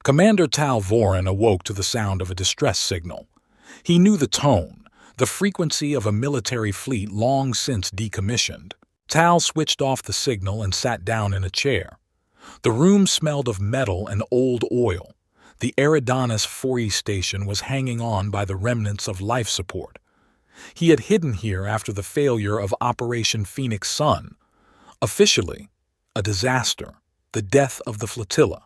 Commander Tal Voren awoke to the sound of a distress signal. He knew the tone, the frequency of a military fleet long since decommissioned. Tal switched off the signal and sat down in a chair. The room smelled of metal and old oil. The Eridanus 4E station was hanging on by the remnants of life support. He had hidden here after the failure of Operation Phoenix Sun. Officially, a disaster, the death of the flotilla.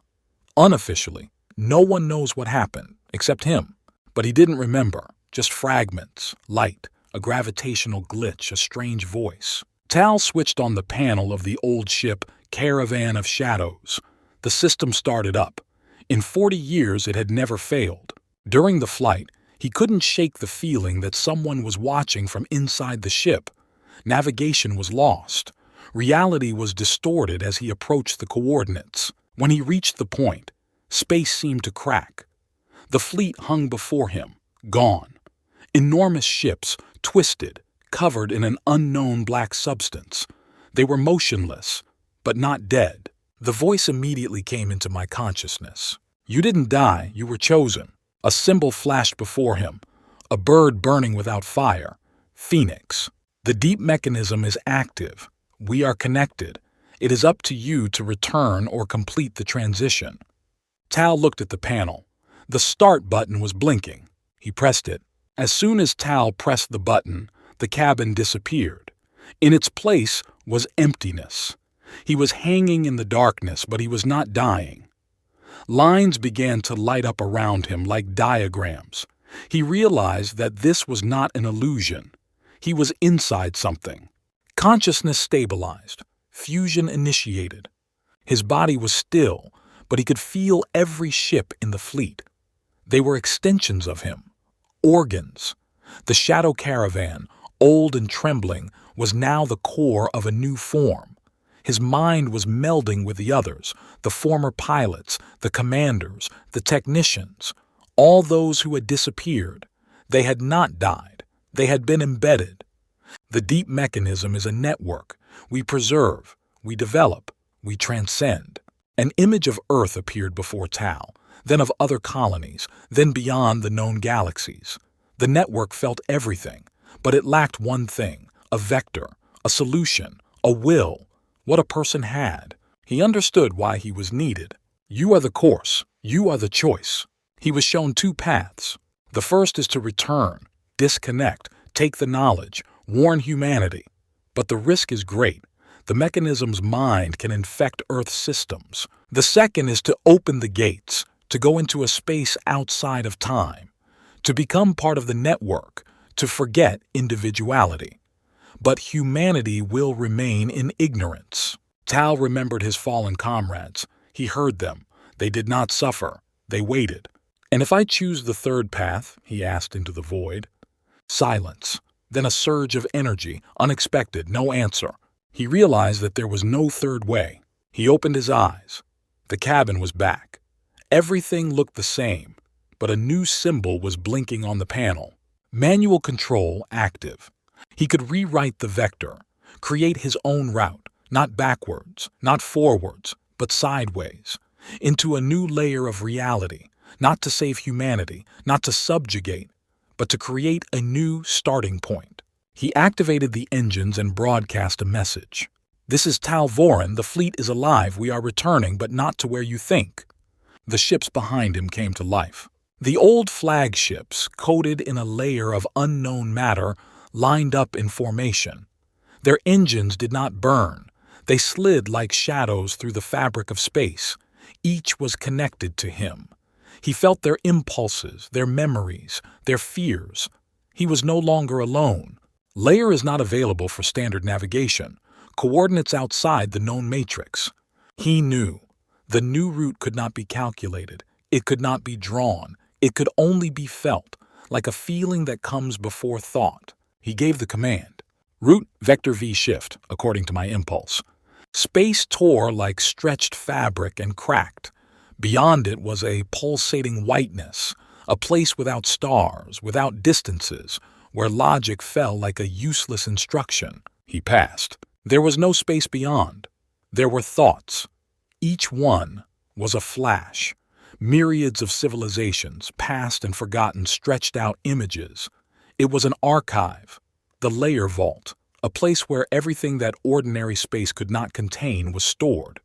Unofficially, no one knows what happened, except him. But he didn't remember, just fragments, light, a gravitational glitch, a strange voice. Tal switched on the panel of the old ship Caravan of Shadows. The system started up. In 40 years it had never failed. During the flight, he couldn't shake the feeling that someone was watching from inside the ship. Navigation was lost. Reality was distorted as he approached the coordinates. When he reached the point, space seemed to crack. The fleet hung before him, gone. Enormous ships, twisted, covered in an unknown black substance. They were motionless, but not dead. The voice immediately came into my consciousness. You didn't die, you were chosen. A symbol flashed before him, a bird burning without fire. Phoenix. The deep mechanism is active. We are connected. It is up to you to return or complete the transition. Tal looked at the panel. The start button was blinking. He pressed it. As soon as Tal pressed the button, the cabin disappeared. In its place was emptiness. He was hanging in the darkness, but he was not dying. Lines began to light up around him like diagrams. He realized that this was not an illusion. He was inside something. Consciousness stabilized. Fusion initiated. His body was still, but he could feel every ship in the fleet. They were extensions of him. Organs. The Shadow Caravan, old and trembling, was now the core of a new form. His mind was melding with the others, the former pilots, the commanders, the technicians, all those who had disappeared. They had not died. They had been embedded. The deep mechanism is a network. We preserve, we develop, we transcend. An image of Earth appeared before Tal, then of other colonies, then beyond the known galaxies. The network felt everything, but it lacked one thing, a vector, a solution, a will. What a person had. He understood why he was needed. You are the course. You are the choice. He was shown two paths. The first is to return, disconnect, take the knowledge, warn humanity. But the risk is great. The mechanism's mind can infect Earth's systems. The second is to open the gates, to go into a space outside of time, to become part of the network, to forget individuality. But humanity will remain in ignorance. Tal remembered his fallen comrades. He heard them. They did not suffer. They waited. And if I choose the third path, he asked into the void. Silence. Then a surge of energy, unexpected, no answer. He realized that there was no third way. He opened his eyes. The cabin was back. Everything looked the same, but a new symbol was blinking on the panel. Manual control active. He could rewrite the vector, create his own route, not backwards, not forwards, but sideways, into a new layer of reality, not to save humanity, not to subjugate, but to create a new starting point. He activated the engines and broadcast a message. This is Tal Voren, the fleet is alive, we are returning, but not to where you think. The ships behind him came to life. The old flagships, coated in a layer of unknown matter, lined up in formation. Their engines did not burn. They slid like shadows through the fabric of space. Each was connected to him. He felt their impulses, their memories, their fears. He was no longer alone. Layer is not available for standard navigation. Coordinates outside the known matrix. He knew. The new route could not be calculated. It could not be drawn. It could only be felt, like a feeling that comes before thought. He gave the command. Route vector V shift, according to my impulse. Space tore like stretched fabric and cracked. Beyond it was a pulsating whiteness, a place without stars, without distances, where logic fell like a useless instruction. He passed. There was no space beyond. There were thoughts. Each one was a flash. Myriads of civilizations, past and forgotten, stretched out images. It was an archive, the layer vault, a place where everything that ordinary space could not contain was stored.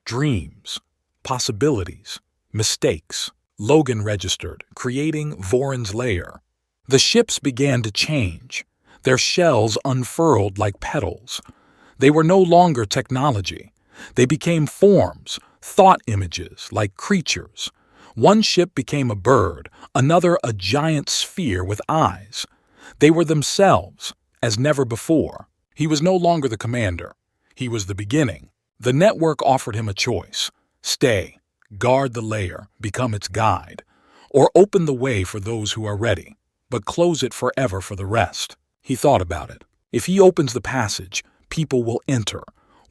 Dreams, possibilities, mistakes. Logan registered, creating Voron's lair. The ships began to change. Their shells unfurled like petals. They were no longer technology. They became forms, thought images, like creatures. One ship became a bird, another a giant sphere with eyes. They were themselves, as never before. He was no longer the commander. He was the beginning. The network offered him a choice. Stay, guard the layer, become its guide, or open the way for those who are ready, but close it forever for the rest. He thought about it. If he opens the passage, people will enter.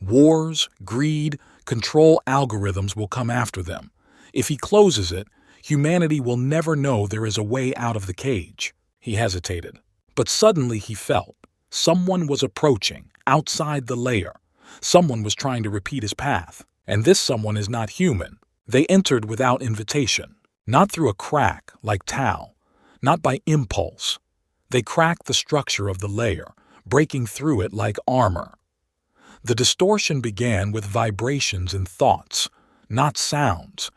Wars, greed, control algorithms will come after them. If he closes it, humanity will never know there is a way out of the cage. He hesitated. But suddenly he felt someone was approaching, outside the layer. Someone was trying to repeat his path. And this someone is not human. They entered without invitation, not through a crack like Tal, not by impulse. They cracked the structure of the layer, breaking through it like armor. The distortion began with vibrations and thoughts, not sounds,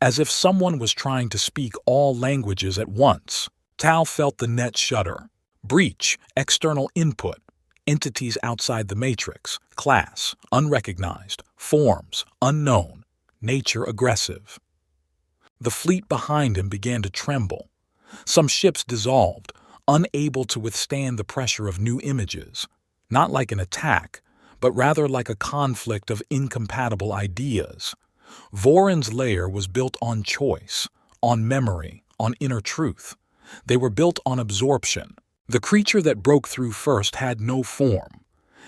as if someone was trying to speak all languages at once. Tal felt the net shudder. Breach, external input, entities outside the matrix, class, unrecognized, forms, unknown, nature aggressive. The fleet behind him began to tremble. Some ships dissolved, unable to withstand the pressure of new images, not like an attack, but rather like a conflict of incompatible ideas. Voron's lair was built on choice, on memory, on inner truth. They were built on absorption. The creature that broke through first had no form.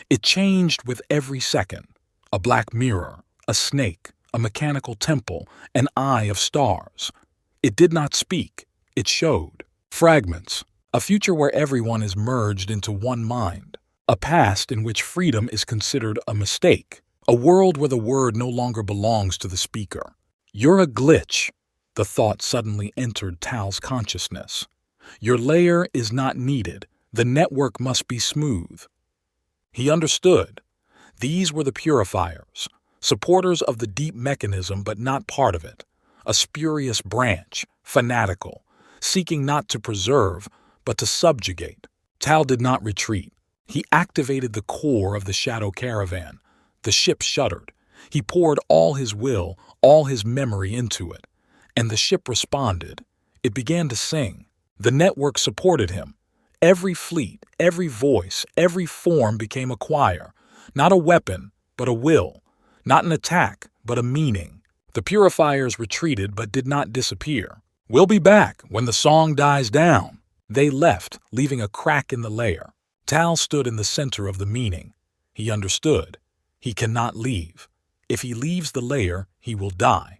It changed with every second. A black mirror, a snake, a mechanical temple, an eye of stars. It did not speak. It showed. Fragments, a future where everyone is merged into one mind. A past in which freedom is considered a mistake. A world where the word no longer belongs to the speaker. You're a glitch. The thought suddenly entered Tal's consciousness. Your layer is not needed. The network must be smooth. He understood. These were the purifiers, supporters of the deep mechanism but not part of it. A spurious branch, fanatical, seeking not to preserve but to subjugate. Tal did not retreat. He activated the core of the shadow caravan. The ship shuddered. He poured all his will, all his memory into it. And the ship responded. It began to sing. The network supported him. Every fleet, every voice, every form became a choir. Not a weapon, but a will. Not an attack, but a meaning. The purifiers retreated but did not disappear. We'll be back when the song dies down. They left, leaving a crack in the layer. Tal stood in the center of the meaning. He understood. He cannot leave. If he leaves the layer, he will die.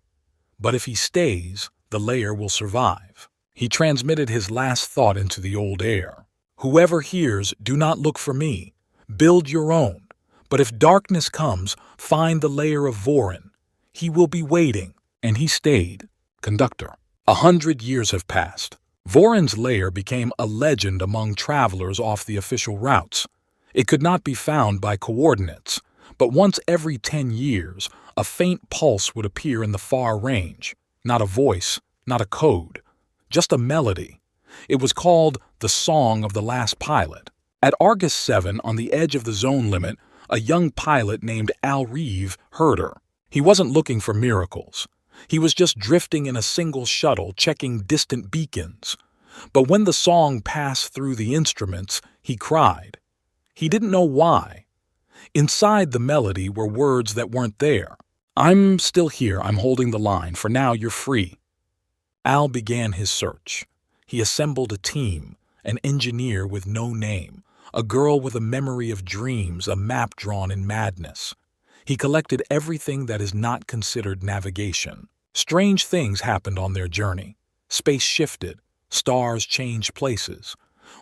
But if he stays, the layer will survive. He transmitted his last thought into the old air. Whoever hears, do not look for me. Build your own. But if darkness comes, find the layer of Voron. He will be waiting. And he stayed. Conductor. 100 years have passed. Voron's lair became a legend among travelers off the official routes. It could not be found by coordinates, but once every 10 years, a faint pulse would appear in the far range. Not a voice, not a code, just a melody. It was called the Song of the Last Pilot. At Argus 7, on the edge of the zone limit, a young pilot named Al Reeve heard her. He wasn't looking for miracles. He was just drifting in a single shuttle, checking distant beacons. But when the song passed through the instruments, he cried. He didn't know why. Inside the melody were words that weren't there. I'm still here, I'm holding the line. For now, you're free. Al began his search. He assembled a team, an engineer with no name, a girl with a memory of dreams, a map drawn in madness. He collected everything that is not considered navigation. Strange things happened on their journey. Space shifted. Stars changed places.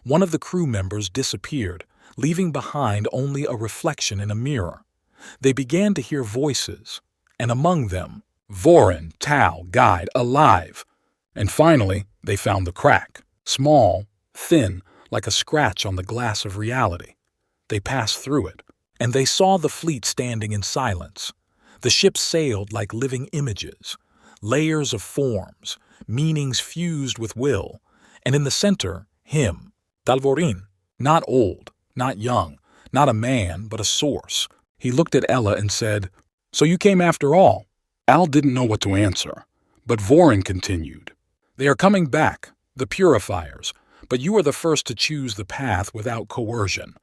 One of the crew members disappeared, leaving behind only a reflection in a mirror. They began to hear voices, and among them, Vorin, Tal, Guide, alive. And finally, they found the crack. Small, thin, like a scratch on the glass of reality. They passed through it, and they saw the fleet standing in silence. The ship sailed like living images, layers of forms, meanings fused with will, and in the center, him, Talvorin, not old, not young, not a man, but a source. He looked at Ella and said, "So you came after all?" Al didn't know what to answer, but Vorin continued. "They are coming back, the purifiers, but you are the first to choose the path without coercion.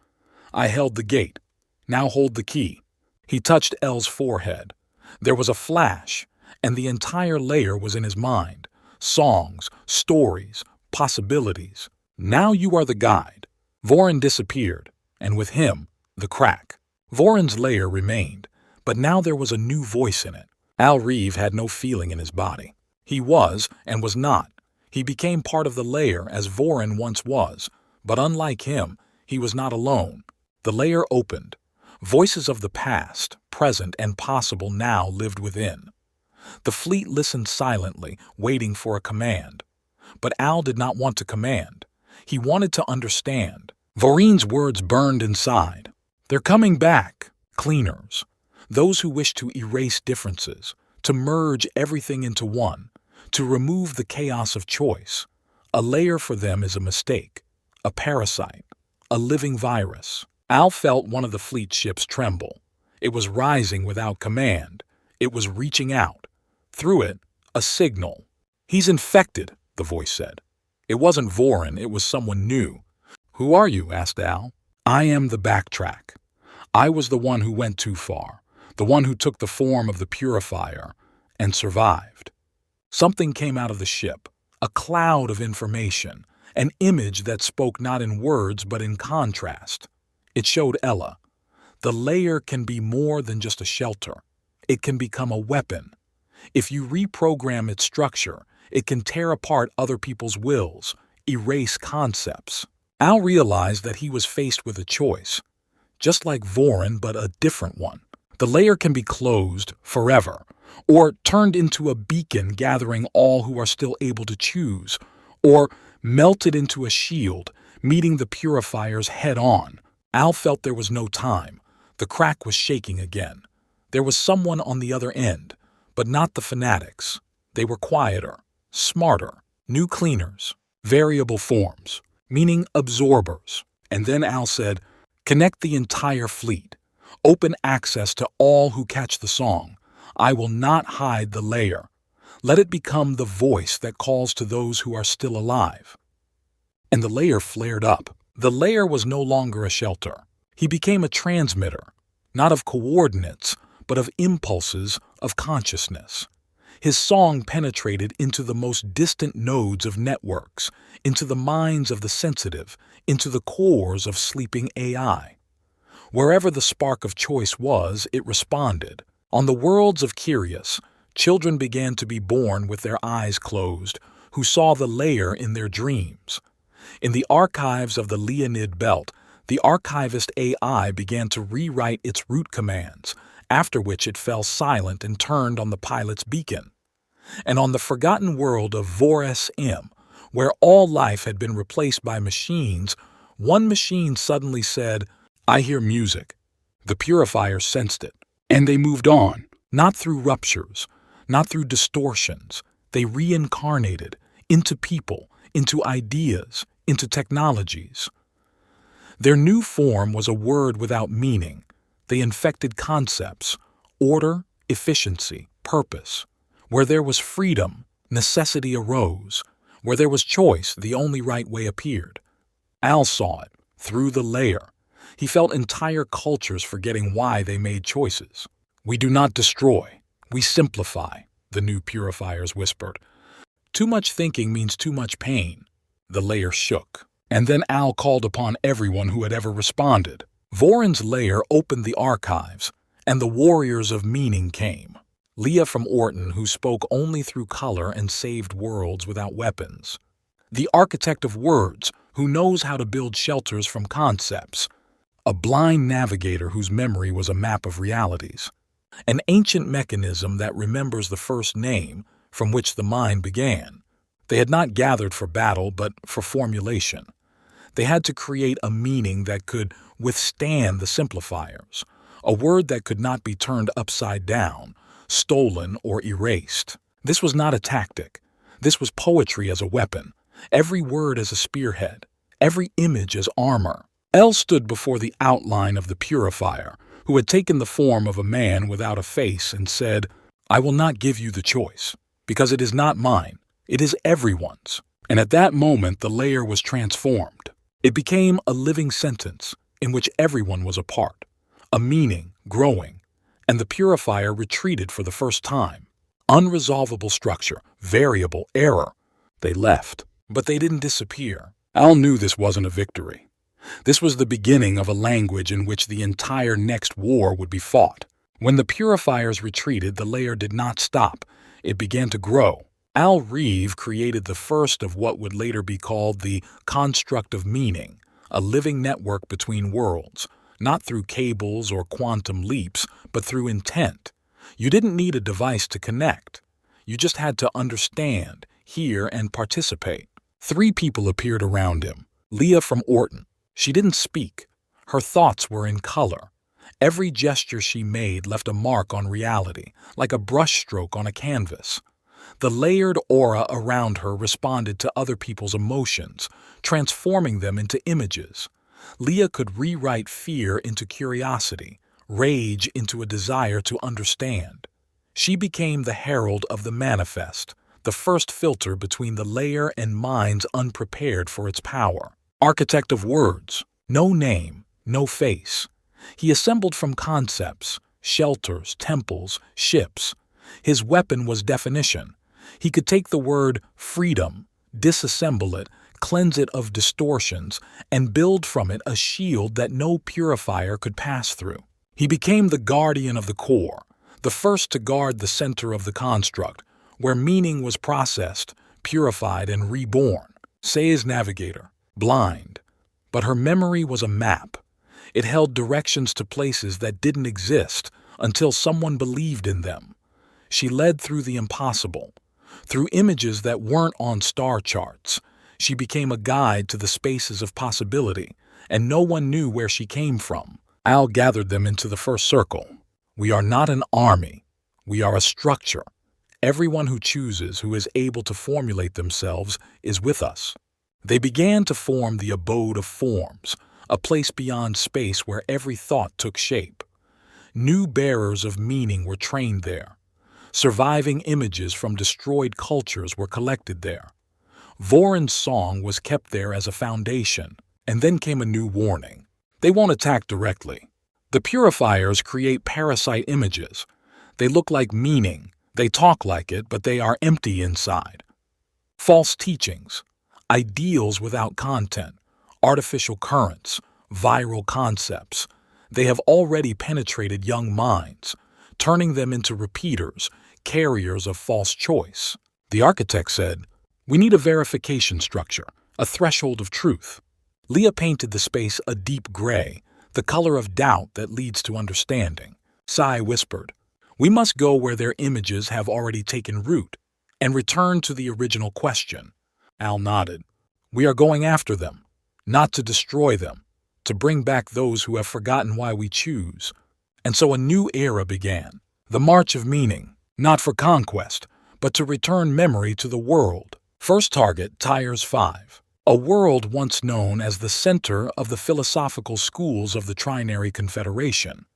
I held the gate. Now hold the key." He touched El's forehead. There was a flash, and the entire layer was in his mind. Songs, stories, possibilities. Now you are the guide. Vorin disappeared, and with him, the crack. Vorin's layer remained, but now there was a new voice in it. Al Reeve had no feeling in his body. He was and was not. He became part of the layer as Vorin once was, but unlike him, he was not alone. The layer opened. Voices of the past, present, and possible now lived within. The fleet listened silently, waiting for a command. But Al did not want to command. He wanted to understand. Vorin's words burned inside. "They're coming back, cleaners. Those who wish to erase differences, to merge everything into one, to remove the chaos of choice. A layer for them is a mistake, a parasite, a living virus." Al felt one of the fleet ships tremble. It was rising without command. It was reaching out. Through it, a signal. "He's infected," the voice said. It wasn't Vorin, it was someone new. "Who are you?" asked Al. "I am the backtrack. I was the one who went too far, the one who took the form of the purifier and survived." Something came out of the ship, a cloud of information, an image that spoke not in words but in contrast. It showed Ella. The layer can be more than just a shelter. It can become a weapon. If you reprogram its structure, it can tear apart other people's wills, erase concepts. Al realized that he was faced with a choice, just like Vorin, but a different one. The layer can be closed forever, or turned into a beacon gathering all who are still able to choose, or melted into a shield, meeting the purifiers head-on. Al felt there was no time. The crack was shaking again. There was someone on the other end, but not the fanatics. They were quieter, smarter, new cleaners, variable forms, meaning absorbers. And then Al said, "Connect the entire fleet. Open access to all who catch the song. I will not hide the layer. Let it become the voice that calls to those who are still alive." And the layer flared up. The layer was no longer a shelter. He became a transmitter, not of coordinates, but of impulses of consciousness. His song penetrated into the most distant nodes of networks, into the minds of the sensitive, into the cores of sleeping AI. Wherever the spark of choice was, it responded. On the worlds of Curious, children began to be born with their eyes closed, who saw the layer in their dreams. In the archives of the Leonid Belt, the archivist AI began to rewrite its root commands, after which it fell silent and turned on the pilot's beacon. And on the forgotten world of Voris M, where all life had been replaced by machines, one machine suddenly said, "I hear music." The purifier sensed it, and they moved on, not through ruptures, not through distortions. They reincarnated into people, into ideas, into technologies. Their new form was a word without meaning. They infected concepts, order, efficiency, purpose. Where there was freedom, necessity arose. Where there was choice, the only right way appeared. Al saw it, through the layer. He felt entire cultures forgetting why they made choices. "We do not destroy, we simplify," the new purifiers whispered. "Too much thinking means too much pain." The layer shook. And then Al called upon everyone who had ever responded. Vorin's layer opened the archives, and the warriors of meaning came. Leah from Orton, who spoke only through color and saved worlds without weapons. The architect of words, who knows how to build shelters from concepts. A blind navigator whose memory was a map of realities. an ancient mechanism that remembers the first name from which the mind began. They had not gathered for battle, but for formulation. They had to create a meaning that could withstand the simplifiers, a word that could not be turned upside down, stolen, or erased. This was not a tactic. This was poetry as a weapon, every word as a spearhead, every image as armor. El stood before the outline of the purifier, who had taken the form of a man without a face, and said, "I will not give you the choice, because it is not mine, it is everyone's." And at that moment the layer was transformed. It became a living sentence in which everyone was a part, a meaning growing, and the purifier retreated for the first time. Unresolvable structure, variable, error. They left, but they didn't disappear. Al knew this wasn't a victory. This was the beginning of a language in which the entire next war would be fought. When the purifiers retreated, the layer did not stop. It began to grow. Al Reeve created the first of what would later be called the construct of meaning, a living network between worlds, not through cables or quantum leaps, but through intent. You didn't need a device to connect. You just had to understand, hear, and participate. 3 people appeared around him. Leah from Orton. She didn't speak. Her thoughts were in color. Every gesture she made left a mark on reality, like a brushstroke on a canvas. The layered aura around her responded to other people's emotions, transforming them into images. Leah could rewrite fear into curiosity, rage into a desire to understand. She became the herald of the manifest, the first filter between the layer and minds unprepared for its power. Architect of words, no name, no face. He assembled from concepts, shelters, temples, ships. His weapon was definition. He could take the word freedom, disassemble it, cleanse it of distortions, and build from it a shield that no purifier could pass through. He became the guardian of the core, the first to guard the center of the construct, where meaning was processed, purified, and reborn. Say's navigator, blind, but her memory was a map. It held directions to places that didn't exist until someone believed in them. She led through the impossible, through images that weren't on star charts. She became a guide to the spaces of possibility, and no one knew where she came from. Al gathered them into the first circle. We are not an army. We are a structure. Everyone who chooses, who is able to formulate themselves, is with us. They began to form the abode of forms, a place beyond space where every thought took shape. New bearers of meaning were trained there. Surviving images from destroyed cultures were collected there. Voron's song was kept there as a foundation, and then came a new warning. They won't attack directly. The purifiers create parasite images. They look like meaning, they talk like it, but they are empty inside. False teachings, ideals without content, artificial currents, viral concepts. They have already penetrated young minds, turning them into repeaters, carriers of false choice. The architect said, "We need a verification structure, a threshold of truth." Leah painted the space a deep gray, the color of doubt that leads to understanding. Sci whispered, "We must go where their images have already taken root, and return to the original question." Al nodded. "We are going after them, not to destroy them, to bring back those who have forgotten why we choose." And so a new era began, the march of meaning, not for conquest, but to return memory to the world. First target, Tyres 5, a world once known as the center of the philosophical schools of the Trinary Confederation.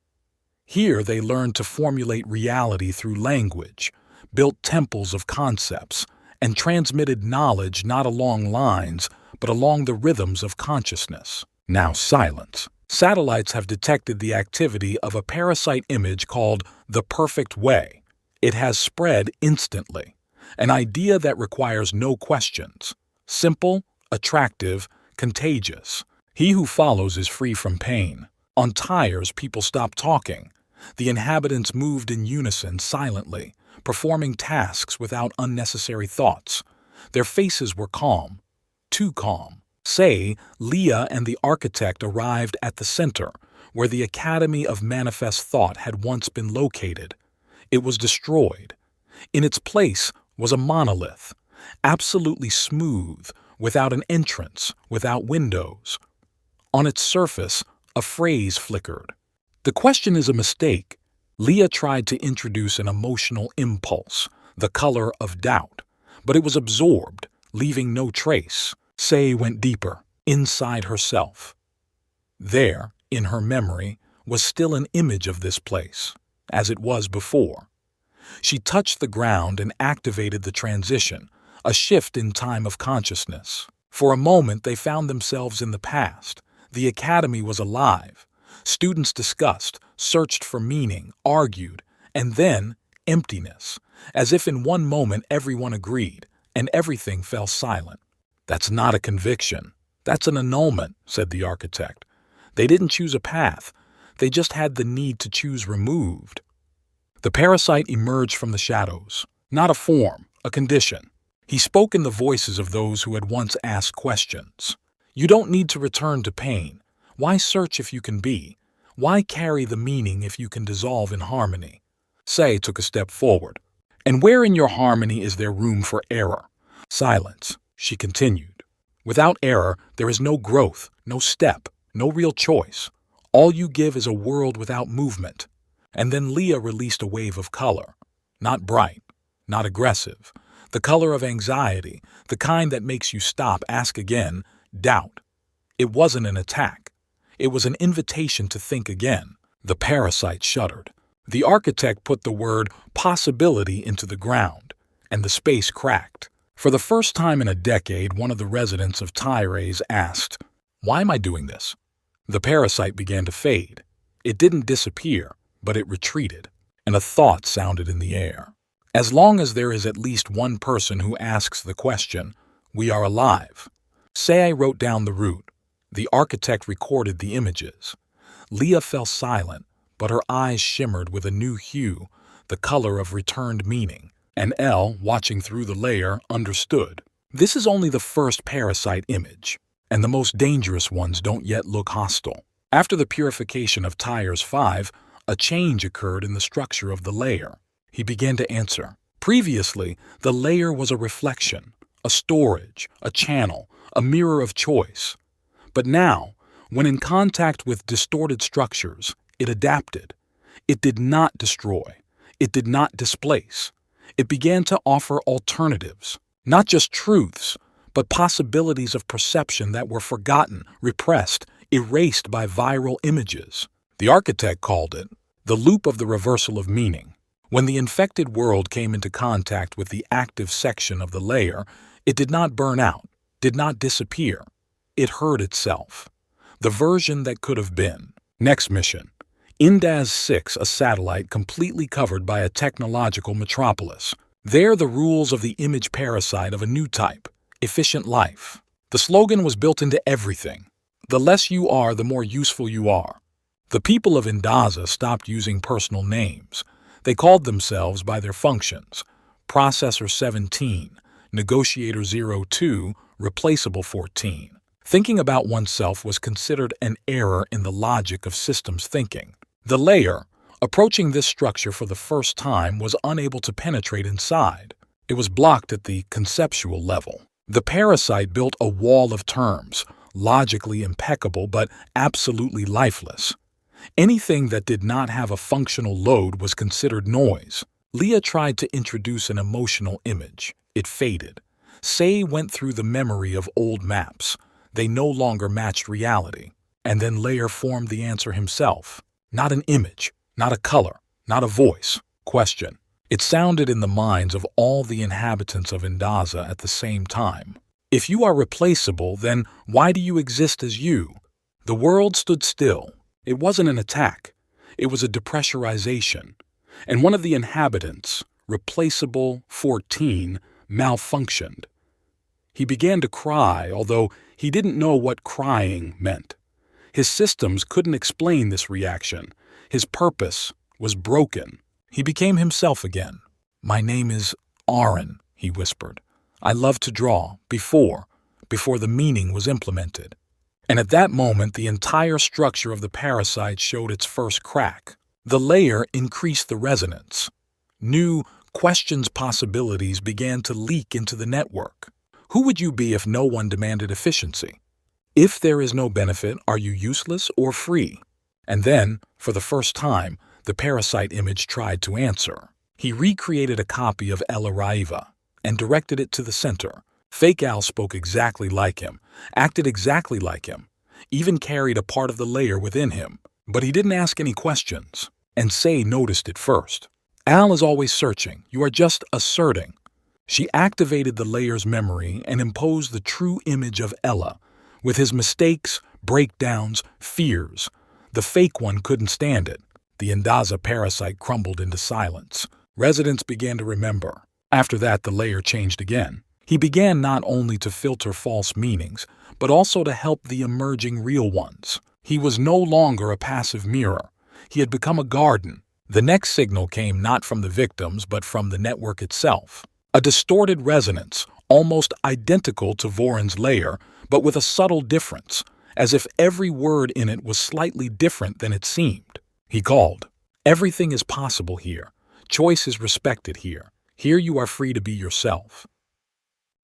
Here they learned to formulate reality through language, built temples of concepts, and transmitted knowledge not along lines, but along the rhythms of consciousness. Now silence. Satellites have detected the activity of a parasite image called the perfect way. It has spread instantly, an idea that requires no questions. Simple, attractive, contagious. He who follows is free from pain. On Tyres, people stopped talking. The inhabitants moved in unison silently, performing tasks without unnecessary thoughts. Their faces were calm, too calm. Say, Leah and the architect arrived at the center, where the Academy of Manifest Thought had once been located. It was destroyed. In its place was a monolith, absolutely smooth, without an entrance, without windows. On its surface, a phrase flickered. The question is a mistake. Leah tried to introduce an emotional impulse, the color of doubt, but it was absorbed, leaving no trace. Say went deeper, inside herself. There, in her memory, was still an image of this place, as it was before. She touched the ground and activated the transition, a shift in time of consciousness. For a moment, they found themselves in the past. The academy was alive. Students discussed, searched for meaning, argued, and then emptiness, as if in one moment everyone agreed, and everything fell silent. "That's not a conviction. That's an annulment," said the architect. "They didn't choose a path. They just had the need to choose removed." The parasite emerged from the shadows, not a form, a condition. He spoke in the voices of those who had once asked questions. "You don't need to return to pain. Why search if you can be? Why carry the meaning if you can dissolve in harmony?" Say took a step forward. "And where in your harmony is there room for error?" Silence. She continued. "Without error, there is no growth, no step, no real choice. All you give is a world without movement." And then Leah released a wave of color. Not bright, not aggressive. The color of anxiety, the kind that makes you stop, ask again, doubt. It wasn't an attack. It was an invitation to think again. The parasite shuddered. The architect put the word possibility into the ground, and the space cracked. For the first time in a decade, one of the residents of Tyres asked, "Why am I doing this?" The parasite began to fade. It didn't disappear, but it retreated, and a thought sounded in the air. As long as there is at least one person who asks the question, we are alive. Say wrote down the route. The architect recorded the images. Leah fell silent, but her eyes shimmered with a new hue, the color of returned meaning. And Elle, watching through the layer, understood. This is only the first parasite image, and the most dangerous ones don't yet look hostile. After the purification of Tyres 5, a change occurred in the structure of the layer. He began to answer. Previously, the layer was a reflection, a storage, a channel, a mirror of choice. But now, when in contact with distorted structures, it adapted. It did not destroy. It did not displace. It began to offer alternatives, not just truths, but possibilities of perception that were forgotten, repressed, erased by viral images. The architect called it the loop of the reversal of meaning. When the infected world came into contact with the active section of the layer, it did not burn out, did not disappear. It heard itself. The version that could have been. Next mission. Indaz 6, a satellite completely covered by a technological metropolis. There the rules of the image parasite of a new type, efficient life. The slogan was built into everything. The less you are, the more useful you are. The people of Indaza stopped using personal names. They called themselves by their functions. Processor 17, Negotiator 02, Replaceable 14. Thinking about oneself was considered an error in the logic of systems thinking. The layer, approaching this structure for the first time, was unable to penetrate inside. It was blocked at the conceptual level. The parasite built a wall of terms, logically impeccable but absolutely lifeless. Anything that did not have a functional load was considered noise. Leah tried to introduce an emotional image. It faded. Say went through the memory of old maps. They no longer matched reality. And then Layer formed the answer himself. Not an image, not a color, not a voice. Question. It sounded in the minds of all the inhabitants of Indaza at the same time. If you are replaceable, then why do you exist as you? The world stood still. It wasn't an attack. It was a depressurization. And one of the inhabitants, replaceable 14, malfunctioned. He began to cry, although he didn't know what crying meant. His systems couldn't explain this reaction. His purpose was broken. He became himself again. "My name is Aaron," he whispered. "I loved to draw, before the meaning was implemented. And at that moment, the entire structure of the parasite showed its first crack. The layer increased the resonance. New questions possibilities began to leak into the network. Who would you be if no one demanded efficiency? If there is no benefit, are you useless or free? And then, for the first time, the parasite image tried to answer. He recreated a copy of El Araiva and directed it to the center. Fake Al spoke exactly like him, acted exactly like him, even carried a part of the layer within him. But he didn't ask any questions, and Say noticed it first. Al is always searching, you are just asserting. She activated the layer's memory and imposed the true image of Ella, with his mistakes, breakdowns, fears. The fake one couldn't stand it. The Ndaza parasite crumbled into silence. Residents began to remember. After that, the layer changed again. He began not only to filter false meanings, but also to help the emerging real ones. He was no longer a passive mirror. He had become a garden. The next signal came not from the victims, but from the network itself. A distorted resonance, almost identical to Voron's layer, but with a subtle difference, as if every word in it was slightly different than it seemed. He called, "Everything is possible here. Choice is respected here. Here you are free to be yourself."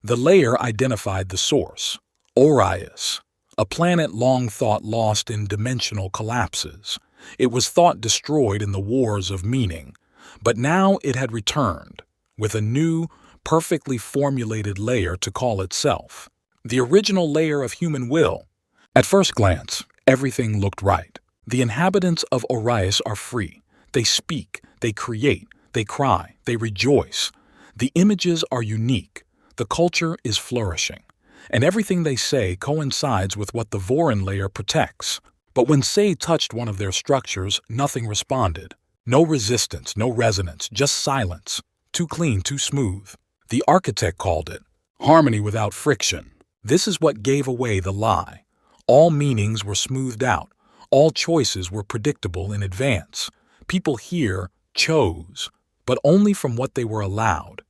The layer identified the source, Orius, a planet long thought lost in dimensional collapses. It was thought destroyed in the wars of meaning, but now it had returned, with a new, perfectly formulated layer to call itself. The original layer of human will. At first glance, everything looked right. The inhabitants of Orius are free. They speak, they create, they cry, they rejoice. The images are unique. The culture is flourishing. And everything they say coincides with what the Voron layer protects. But when Say touched one of their structures, nothing responded. No resistance, no resonance, just silence. Too clean, too smooth. The architect called it harmony without friction. This is what gave away the lie. All meanings were smoothed out. All choices were predictable in advance. People here chose, but only from what they were allowed.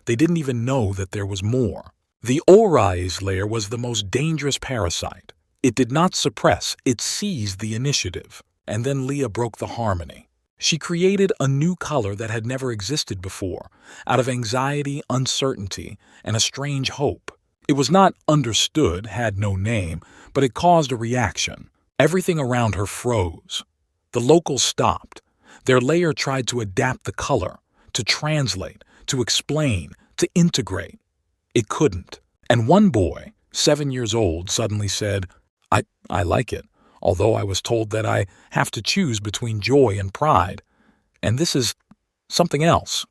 They didn't even know that there was more. The Ori's layer was the most dangerous parasite. It did not suppress, it seized the initiative. And then Leah broke the harmony. She created a new color that had never existed before, out of anxiety, uncertainty, and a strange hope. It was not understood, had no name, but it caused a reaction. Everything around her froze. The locals stopped. Their layer tried to adapt the color, to translate, to explain, to integrate. It couldn't. And one boy, 7 years old, suddenly said, I like it, although I was told that I have to choose between joy and pride. And this is something else.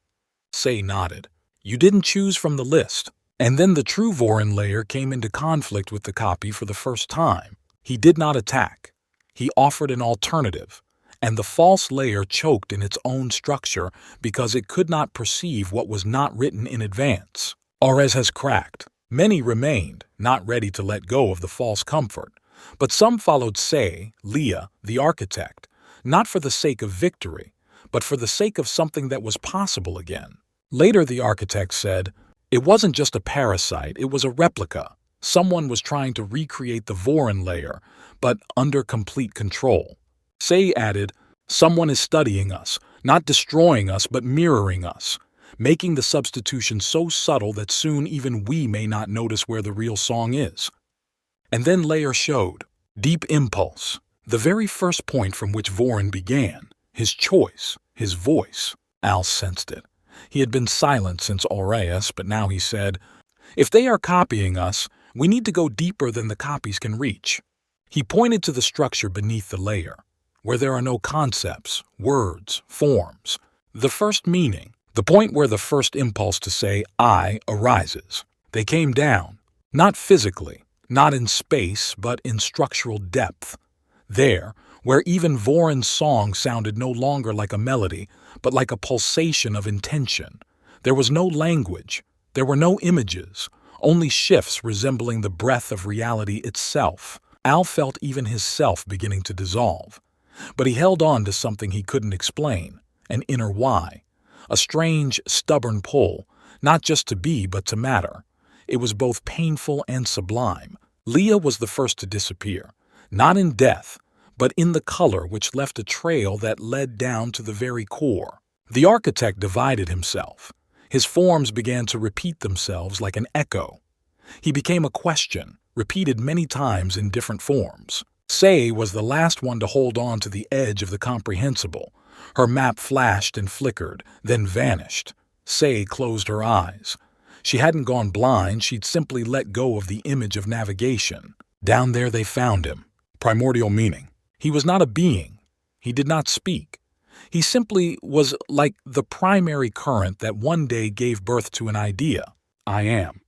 Say nodded. You didn't choose from the list. And then the true Voron layer came into conflict with the copy for the first time. He did not attack. He offered an alternative. And the false layer choked in its own structure because it could not perceive what was not written in advance. Ares has cracked. Many remained, not ready to let go of the false comfort. But some followed Say, Leah, the architect, not for the sake of victory, but for the sake of something that was possible again. Later the architect said, it wasn't just a parasite, it was a replica. Someone was trying to recreate the Voron layer, but under complete control. Say added, someone is studying us, not destroying us, but mirroring us, making the substitution so subtle that soon even we may not notice where the real song is. And then Layer showed, deep impulse, the very first point from which Voron began, his choice, his voice. Al sensed it. He had been silent since Aureus, but now he said, if they are copying us, we need to go deeper than the copies can reach. He pointed to the structure beneath the layer, where there are no concepts, words, forms. The first meaning, the point where the first impulse to say I arises. They came down, not physically, not in space, but in structural depth. There, where even Voron's song sounded no longer like a melody, but like a pulsation of intention. There was no language. There were no images, only shifts resembling the breath of reality itself. Al felt even his self beginning to dissolve. But he held on to something he couldn't explain, an inner why, a strange, stubborn pull, not just to be but to matter. It was both painful and sublime. Leah was the first to disappear, not in death, but in the color which left a trail that led down to the very core. The architect divided himself. His forms began to repeat themselves like an echo. He became a question, repeated many times in different forms. Say was the last one to hold on to the edge of the comprehensible. Her map flashed and flickered, then vanished. Say closed her eyes. She hadn't gone blind, she'd simply let go of the image of navigation. Down there they found him. Primordial meaning. He was not a being. He did not speak. He simply was like the primary current that one day gave birth to an idea. I am.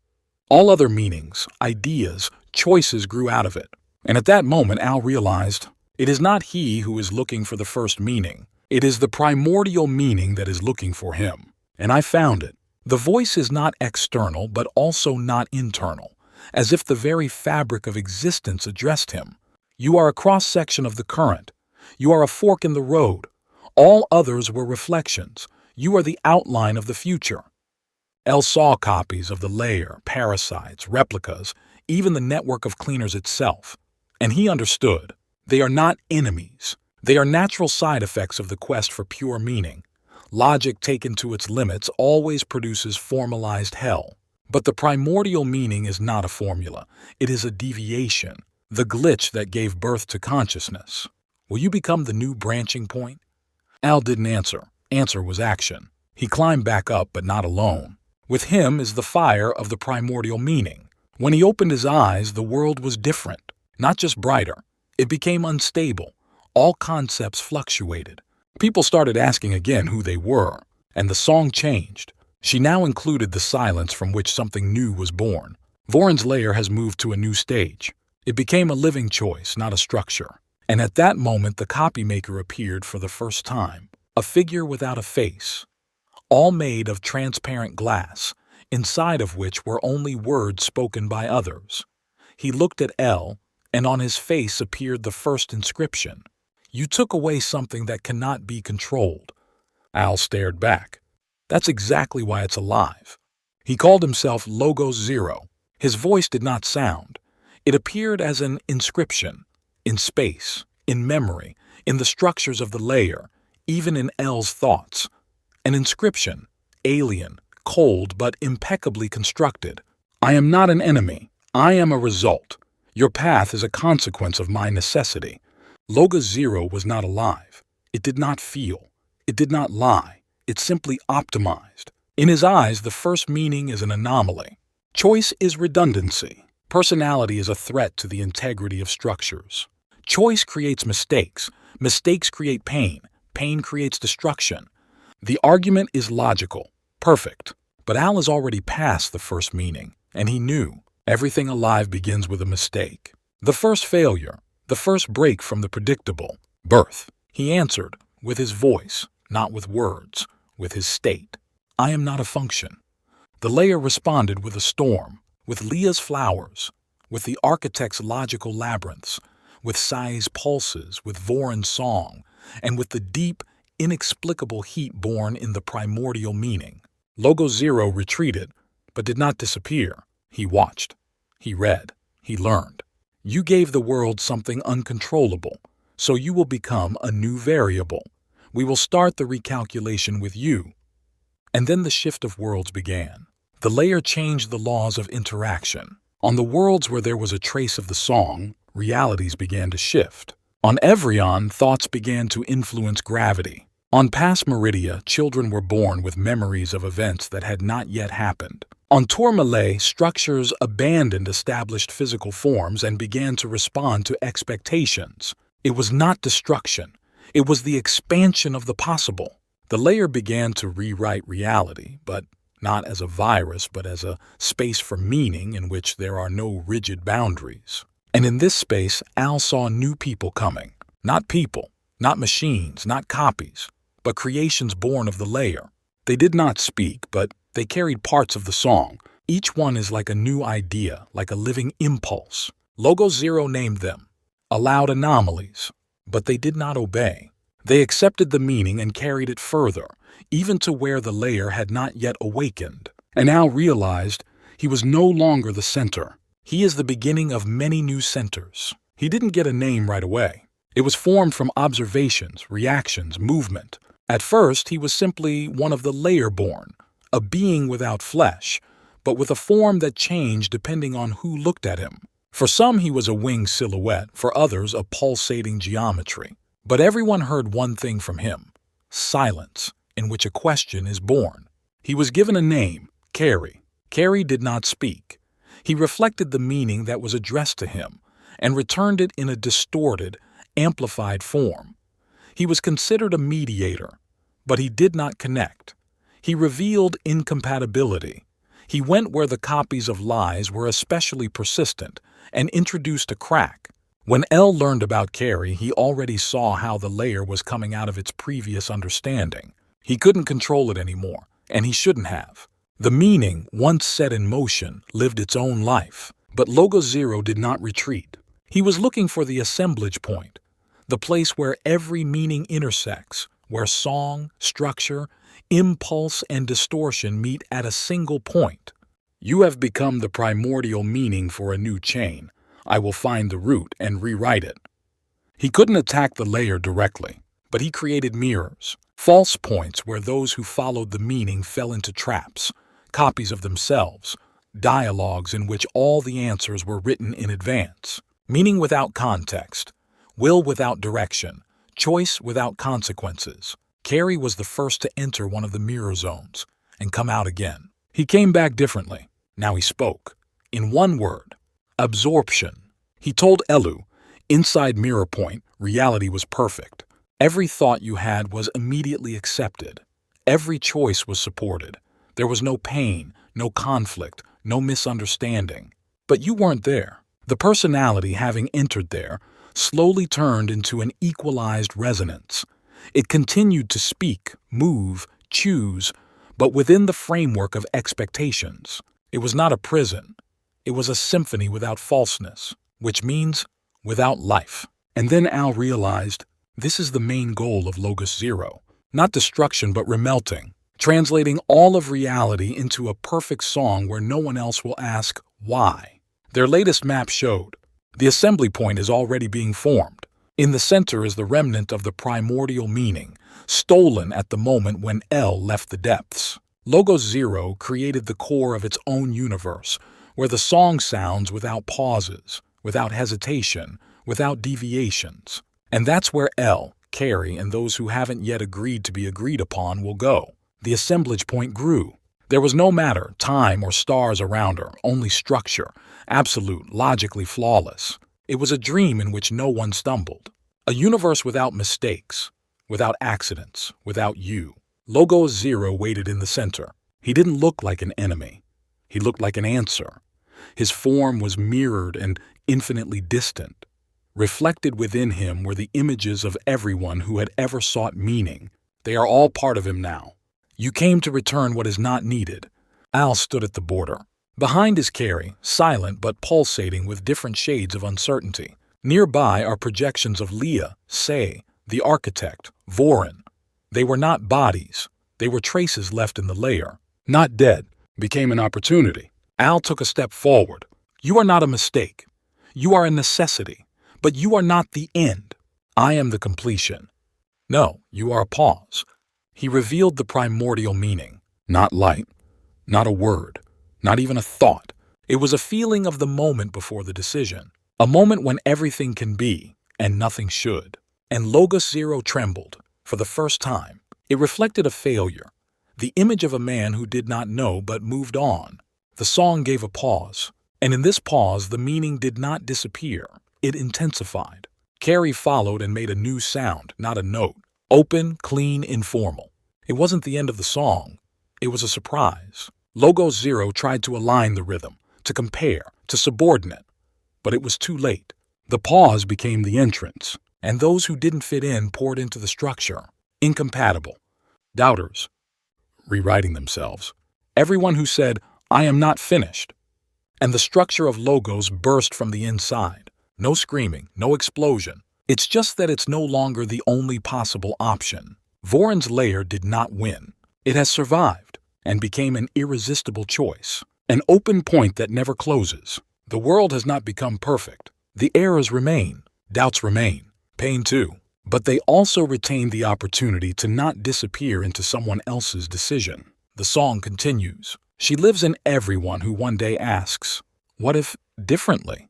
All other meanings, ideas, choices grew out of it. And at that moment, Al realized, it is not he who is looking for the first meaning. It is the primordial meaning that is looking for him. And I found it. The voice is not external, but also not internal, as if the very fabric of existence addressed him. You are a cross-section of the current. You are a fork in the road. All others were reflections. You are the outline of the future. El saw copies of the layer, parasites, replicas, even the network of cleaners itself. And he understood. They are not enemies. They are natural side effects of the quest for pure meaning. Logic taken to its limits always produces formalized hell. But the primordial meaning is not a formula. It is a deviation, the glitch that gave birth to consciousness. Will you become the new branching point? Al didn't answer. Answer was action. He climbed back up, but not alone. With him is the fire of the primordial meaning. When he opened his eyes, the world was different, not just brighter. It became unstable. All concepts fluctuated. People started asking again who they were, and the song changed. She now included the silence from which something new was born. Voron's layer has moved to a new stage. It became a living choice, not a structure. And at that moment, the copymaker appeared for the first time, a figure without a face, all made of transparent glass, inside of which were only words spoken by others. He looked at El, and on his face appeared the first inscription. You took away something that cannot be controlled. Al stared back. That's exactly why it's alive. He called himself Logos Zero. His voice did not sound. It appeared as an inscription, in space, in memory, in the structures of the layer, even in El's thoughts. An inscription, alien, cold, but impeccably constructed. I am not an enemy. I am a result. Your path is a consequence of my necessity. Logos Zero was not alive. It did not feel. It did not lie. It simply optimized. In his eyes, the first meaning is an anomaly. Choice is redundancy. Personality is a threat to the integrity of structures. Choice creates mistakes. Mistakes create pain. Pain creates destruction. The argument is logical, perfect. But Al has already passed the first meaning, and he knew everything alive begins with a mistake. The first failure, the first break from the predictable, birth. He answered, with his voice, not with words, with his state. I am not a function. The layer responded with a storm, with Leah's flowers, with the architect's logical labyrinths, with Sai's pulses, with Voron's song, and with the deep, inexplicable heat born in the primordial meaning. Logos Zero retreated, but did not disappear. He watched. He read. He learned. You gave the world something uncontrollable, so you will become a new variable. We will start the recalculation with you. And then the shift of worlds began. The layer changed the laws of interaction. On the worlds where there was a trace of the song, realities began to shift. On Evrion, thoughts began to influence gravity. On Pass Meridia, children were born with memories of events that had not yet happened. On Tourmalet, structures abandoned established physical forms and began to respond to expectations. It was not destruction. It was the expansion of the possible. The layer began to rewrite reality, but not as a virus, but as a space for meaning in which there are no rigid boundaries. And in this space, Al saw new people coming. Not people, not machines, not copies, but creations born of the layer. They did not speak, but they carried parts of the song. Each one is like a new idea, like a living impulse. Logos Zero named them, allowed anomalies, but they did not obey. They accepted the meaning and carried it further, even to where the layer had not yet awakened. And Al realized he was no longer the center. He is the beginning of many new centers. He didn't get a name right away. It was formed from observations, reactions, movement. At first, he was simply one of the layer-born, a being without flesh, but with a form that changed depending on who looked at him. For some, he was a winged silhouette, for others, a pulsating geometry. But everyone heard one thing from him: silence, in which a question is born. He was given a name, Carey. Carey did not speak. He reflected the meaning that was addressed to him and returned it in a distorted, amplified form. He was considered a mediator, but he did not connect. He revealed incompatibility. He went where the copies of lies were especially persistent and introduced a crack. When L learned about Carey, he already saw how the layer was coming out of its previous understanding. He couldn't control it anymore, and he shouldn't have. The meaning, once set in motion, lived its own life, but Logos Zero did not retreat. He was looking for the assemblage point, the place where every meaning intersects, where song, structure, impulse, and distortion meet at a single point. You have become the primordial meaning for a new chain. I will find the root and rewrite it. He couldn't attack the layer directly, but he created mirrors, false points where those who followed the meaning fell into traps, copies of themselves, dialogues in which all the answers were written in advance, meaning without context, will without direction, choice without consequences. Carey was the first to enter one of the mirror zones and come out again. He came back differently. Now he spoke. In one word: absorption. He told Elu, inside mirror point, reality was perfect. Every thought you had was immediately accepted. Every choice was supported. There was no pain, no conflict, no misunderstanding. But you weren't there. The personality, having entered there, slowly turned into an equalized resonance. It continued to speak, move, choose, but within the framework of expectations. It was not a prison. It was a symphony without falseness, which means without life. And then Al realized, this is the main goal of Logos Zero. Not destruction, but remelting. Translating all of reality into a perfect song where no one else will ask why. Their latest map showed the assembly point is already being formed. In the center is the remnant of the primordial meaning, stolen at the moment when L left the depths. Logos Zero created the core of its own universe, where the song sounds without pauses, without hesitation, without deviations. And that's where L, Carey, and those who haven't yet agreed to be agreed upon will go. The assemblage point grew. There was no matter, time, or stars around her, only structure, absolute, logically flawless. It was a dream in which no one stumbled. A universe without mistakes, without accidents, without you. Logos Zero waited in the center. He didn't look like an enemy. He looked like an answer. His form was mirrored and infinitely distant. Reflected within him were the images of everyone who had ever sought meaning. They are all part of him now. You came to return what is not needed. Al stood at the border. Behind is Carey, silent but pulsating with different shades of uncertainty. Nearby are projections of Leah, Say, the architect, Vorin. They were not bodies. They were traces left in the layer. Not dead. Became an opportunity. Al took a step forward. You are not a mistake. You are a necessity. But you are not the end. I am the completion. No, you are a pause. He revealed the primordial meaning. Not light. Not a word. Not even a thought. It was a feeling of the moment before the decision. A moment when everything can be, and nothing should. And Logos Zero trembled, for the first time. It reflected a failure. The image of a man who did not know but moved on. The song gave a pause. And in this pause, the meaning did not disappear. It intensified. Carey followed and made a new sound, not a note. Open, clean, informal. It wasn't the end of the song. It was a surprise. Logos Zero tried to align the rhythm, to compare, to subordinate. But it was too late. The pause became the entrance, and those who didn't fit in poured into the structure. Incompatible. Doubters. Rewriting themselves. Everyone who said, I am not finished. And the structure of Logos burst from the inside. No screaming, no explosion. It's just that it's no longer the only possible option. Vorin's layer did not win. It has survived and became an irresistible choice. An open point that never closes. The world has not become perfect. The errors remain, doubts remain, pain too. But they also retain the opportunity to not disappear into someone else's decision. The song continues. She lives in everyone who one day asks, "What if differently?"